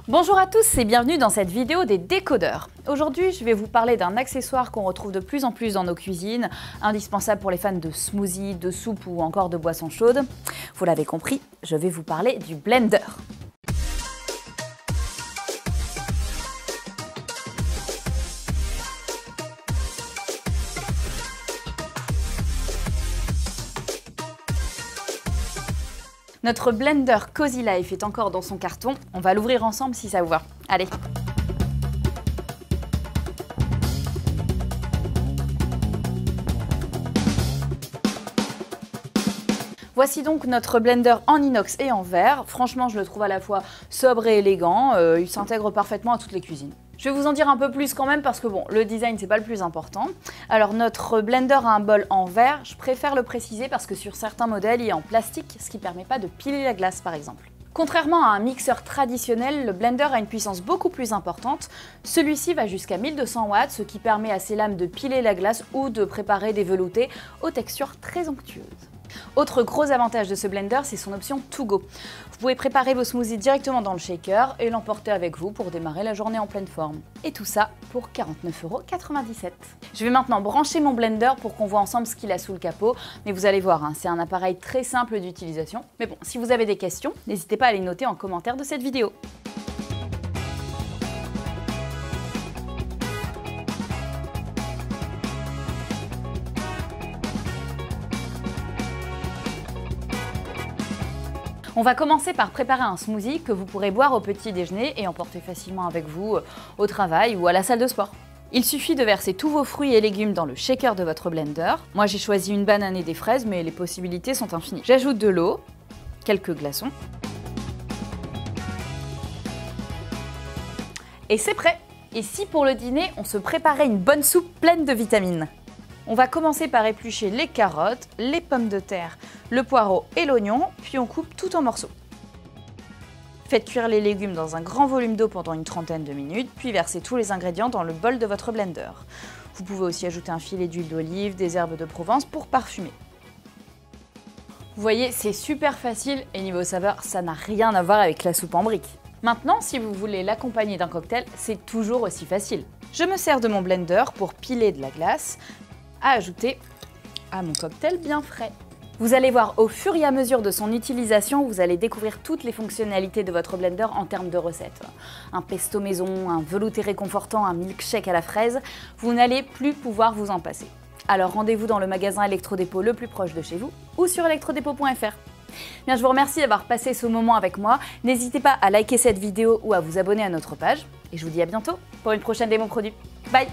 Bonjour à tous et bienvenue dans cette vidéo des décodeurs. Aujourd'hui, je vais vous parler d'un accessoire qu'on retrouve de plus en plus dans nos cuisines, indispensable pour les fans de smoothies, de soupe ou encore de boissons chaudes. Vous l'avez compris, je vais vous parler du blender. Notre blender Cozy Life est encore dans son carton. On va l'ouvrir ensemble si ça vous va. Allez! Voici donc notre blender en inox et en verre. Franchement, je le trouve à la fois sobre et élégant. Il s'intègre parfaitement à toutes les cuisines. Je vais vous en dire un peu plus quand même parce que bon, le design c'est pas le plus important. Alors notre blender a un bol en verre, je préfère le préciser parce que sur certains modèles il est en plastique, ce qui permet pas de piler la glace par exemple. Contrairement à un mixeur traditionnel, le blender a une puissance beaucoup plus importante. Celui-ci va jusqu'à 1200 watts, ce qui permet à ses lames de piler la glace ou de préparer des veloutés aux textures très onctueuses. Autre gros avantage de ce blender, c'est son option To Go. Vous pouvez préparer vos smoothies directement dans le shaker et l'emporter avec vous pour démarrer la journée en pleine forme. Et tout ça pour 49,97 €. Je vais maintenant brancher mon blender pour qu'on voit ensemble ce qu'il a sous le capot. Mais vous allez voir, c'est un appareil très simple d'utilisation. Mais bon, si vous avez des questions, n'hésitez pas à les noter en commentaire de cette vidéo. On va commencer par préparer un smoothie que vous pourrez boire au petit déjeuner et emporter facilement avec vous au travail ou à la salle de sport. Il suffit de verser tous vos fruits et légumes dans le shaker de votre blender. Moi j'ai choisi une banane et des fraises, mais les possibilités sont infinies. J'ajoute de l'eau, quelques glaçons. Et c'est prêt! Et si pour le dîner, on se préparait une bonne soupe pleine de vitamines? On va commencer par éplucher les carottes, les pommes de terre, le poireau et l'oignon, puis on coupe tout en morceaux. Faites cuire les légumes dans un grand volume d'eau pendant une trentaine de minutes, puis versez tous les ingrédients dans le bol de votre blender. Vous pouvez aussi ajouter un filet d'huile d'olive, des herbes de Provence pour parfumer. Vous voyez, c'est super facile et niveau saveur, ça n'a rien à voir avec la soupe en briques. Maintenant, si vous voulez l'accompagner d'un cocktail, c'est toujours aussi facile. Je me sers de mon blender pour piler de la glace, à ajouter à mon cocktail bien frais. Vous allez voir au fur et à mesure de son utilisation, vous allez découvrir toutes les fonctionnalités de votre blender en termes de recettes. Un pesto maison, un velouté réconfortant, un milkshake à la fraise, vous n'allez plus pouvoir vous en passer. Alors rendez-vous dans le magasin Electrodépôt le plus proche de chez vous ou sur electrodépôt.fr. Bien, je vous remercie d'avoir passé ce moment avec moi. N'hésitez pas à liker cette vidéo ou à vous abonner à notre page. Et je vous dis à bientôt pour une prochaine démo produit. Bye!